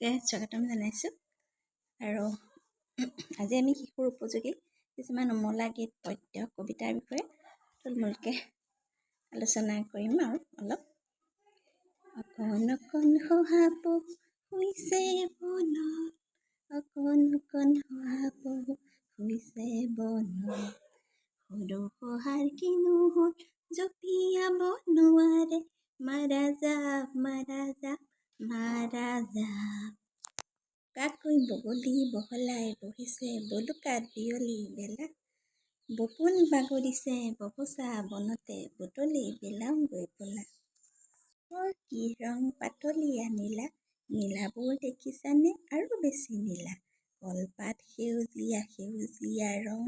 সকলোকে স্বাগতম জনাইছোঁ আৰু আজি আমি শিশুৰ উপযোগী কিছুমান উমলা গীত পদ্য কবিতাৰ বিষয়ে থুলমূলকৈ আলোচনা কৰিম আৰু অলপ অকণ অকণ শহাপহু শুইছে বনত অকণ অকণ শহাপহু শুইছে বনত সৰু শহাৰ কিনো হ'ল জপিয়াব নোৱাৰে মাৰা জাপ মাৰা জাপ মাৰা জাপ কাকৈ বগলী বহলাই বহিছে বলুকাত বিয়লি বেলা বকুল বাগৰিছে ববচা বনতে বুটলি বিলাওঁগৈ বোলা কি ৰং পাতলীয়া নীলা নীলাবোৰ দেখিছানে আৰু বেছি নীলা কলপাত সেউজীয়া সেউজীয়া ৰং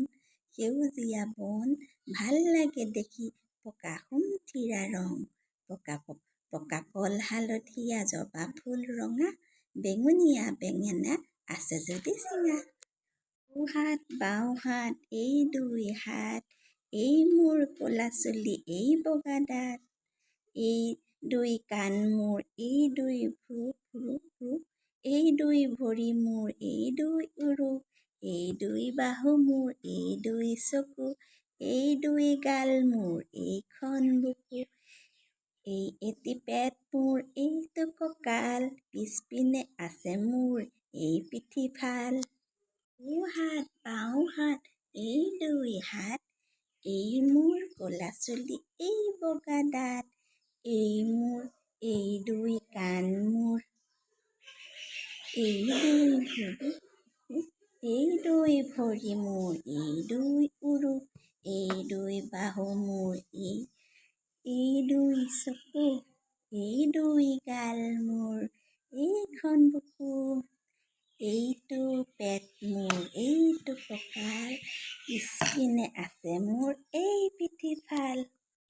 সেউজীয়া বন ভাল লাগে দেখি পকা সুমথিৰা ৰং পকা কল হালধীয়া জবা ফুল ৰঙা বেঙুনীয়া বেঙেনা আছে যদি চিঙা সোঁহাত বাওঁহাত এই দুই হাত এই মোৰ ক'লা চুলি এই বগা দাঁত এই দুই কাণ মোৰ এই দুই ভ্ৰু এই দুই ভৰি মোৰ এই দুই উৰু এই দুই বাহু মোৰ এই দুই চকু এই দুই গাল মোৰ এইখন বুকু এই এটি পেট মোৰ এইটো কঁকাল পিছপিনে আছে মোৰ এই পিঠিফাল সোঁহাত বাওঁহাত এই দুই হাত এই মোৰ ক'লা চুলি এই বগা দাঁত এই মোৰ এই দুই কাণ মোৰ এই দুই ভৰি মোৰ এই দুই উৰু এই দুই বাহু মোৰ এই দুই চকু এই দুই গাল মোৰ এইখন বুকু এইটো পেট মোৰ এইটো কঁকাল পিছপিনে আছে মোৰ এই পিঠিফাল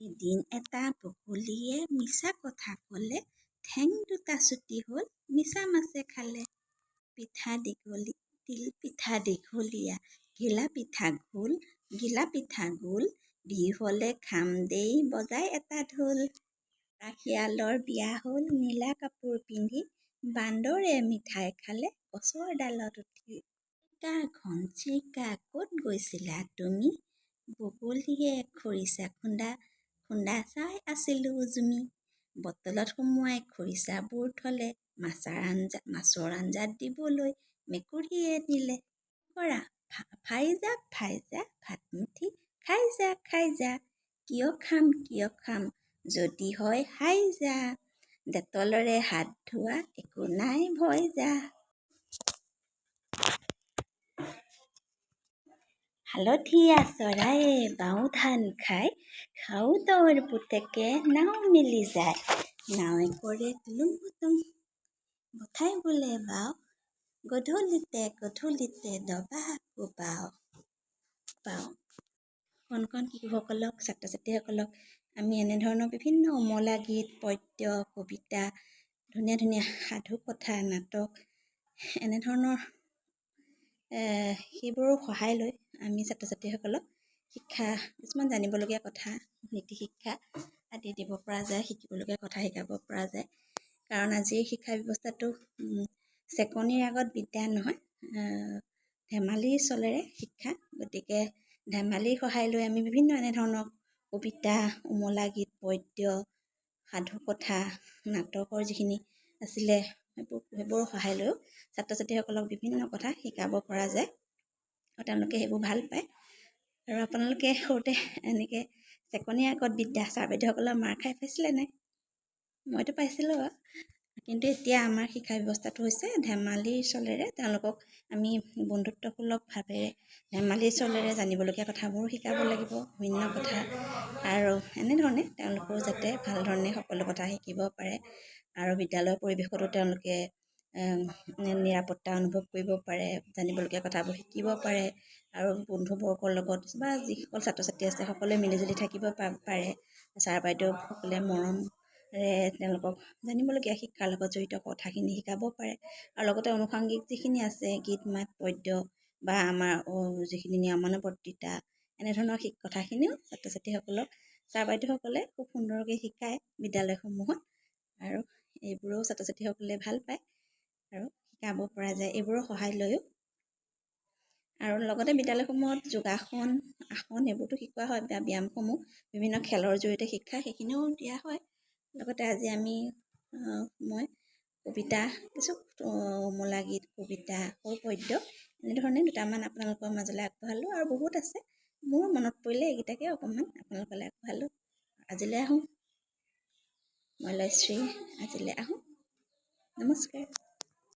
এদিন এটা বগলীয়ে মিছা কথা ক'লে ঠেং দুটা চুটি হ'ল মিছা মাছে খালে তিল পিঠা দীঘলীয়া ঘিলা পিঠা গোল বিহু হ'লে খাম দেই বজাই এটা ঢোল শিয়ালৰ বিয়া হ'ল নীলা কাপোৰ পিন্ধি বান্দৰে মিঠাই খালে গছৰ ডালত উঠি ঘনচিৰিকা ক'ত গৈছিলা তুমি বগলীয়ে খৰিচা খুন্দা চাই আছিলোঁ জুমি বটলত সুমুৱাই খৰিচাবোৰ থলে মাছৰ আঞ্জাত দিবলৈ মেকুৰীয়ে নিলে কৰা ফাই যা ভাতমুঠি খাই যা কিয় খাম যদি হয় হাই যা ডেটলৰে হাত ধোৱা একো নাই ভয় যা হালধীয়া চৰায়ে বাও ধান খাই খাউদৰ পুতেকে নাও মেলি যায় নাৱে কৰে তুলুং ভুতুং বঠাই বোলে বাও গধূলিতে দবা কোবাও কণ শিশুসকলক ছাত্ৰ ছাত্ৰীসকলক আমি এনেধৰণৰ বিভিন্ন উমলা গীত পদ্য কবিতা ধুনীয়া ধুনীয়া সাধু কথা নাটক এনেধৰণৰ সেইবোৰৰ সহায় লৈ আমি ছাত্ৰ ছাত্ৰীসকলক শিক্ষা কিছুমান জানিবলগীয়া কথা নীতি শিক্ষা আদি দিব পৰা যায় শিকিবলগীয়া কথা শিকাব পৰা যায় কাৰণ আজিৰ শিক্ষা ব্যৱস্থাটো চেকনিৰ আগত বিদ্যা নহয় ধেমালিৰ চলেৰে শিক্ষা গতিকে ধেমালিৰ সহায় লৈ আমি বিভিন্ন এনেধৰণৰ কবিতা উমলা গীত পদ্য সাধু কথা নাটকৰ যিখিনি আছিলে সেইবোৰৰ সহায় লৈও ছাত্ৰ ছাত্ৰীসকলক বিভিন্ন কথা শিকাব পৰা যায় আৰু তেওঁলোকে সেইবোৰ ভাল পায় আৰু আপোনালোকে সৰুতে এনেকৈ চেকনিৰ আগত বিদ্যা ছাৰ বাইদেউসকলৰ মাৰ খাই পাইছিলে নাই মইতো পাইছিলোঁ কিন্তু এতিয়া আমাৰ শিক্ষা ব্যৱস্থাটো হৈছে ধেমালিৰ চলেৰে তেওঁলোকক আমি বন্ধুত্বসুলভভাৱে ধেমালিৰ চলেৰে জানিবলগীয়া কথাবোৰ শিকাব লাগিব বিভিন্ন কথা আৰু এনেধৰণে তেওঁলোকেও যাতে ভাল ধৰণে সকলো কথা শিকিব পাৰে আৰু বিদ্যালয়ৰ পৰিৱেশতো তেওঁলোকে নিৰাপত্তা অনুভৱ কৰিব পাৰে জানিবলগীয়া কথাবোৰ শিকিব পাৰে আৰু বন্ধুবৰ্গৰ লগত বা যিসকল ছাত্ৰ ছাত্ৰী আছে সকলোৱে মিলিজুলি থাকিব পাৰে ছাৰ বাইদেউসকলে মৰমেৰে তেওঁলোকক জানিবলগীয়া শিক্ষাৰ লগত জড়িত কথাখিনি শিকাব পাৰে আৰু লগতে অনুষাংগিক যিখিনি আছে গীত মাত পদ্য বা আমাৰ যিখিনি নিয়মানুৱৰ্তিতা এনেধৰণৰ কথাখিনিও ছাত্ৰ ছাত্ৰীসকলক ছাৰ বাইদেউসকলে খুব সুন্দৰকৈ শিকায় বিদ্যালয়সমূহত আৰু এইবোৰো ছাত্ৰ ছাত্ৰীসকলে ভাল পায় আৰু গাব পৰা যায়, এইবোৰৰ সহায় লৈও। আৰু লগতে বিদ্যালয়সমূহত যোগাসন, আসন এইবোৰতো শিকোৱা হয়, বা ব্যায়ামসমূহ বিভিন্ন খেলৰ জৰিয়তে শিক্ষা সেইখিনিও দিয়া হয়। লগতে আজি মই কবিতা, কিছু মূলা গীত, কবিতা, সৰু পদ্য এনেধৰণে দুটামান আপোনালোকৰ মাজলৈ আগবঢ়ালোঁ, আৰু বহুত আছে, মোৰ মনত পৰিলে এইকেইটাকে অকণমান আপোনালোকলৈ আগবঢ়ালোঁ। আজিলৈ আহোঁ, মই লয়শ্ৰী, আজিলৈ আহোঁ, নমস্কাৰ।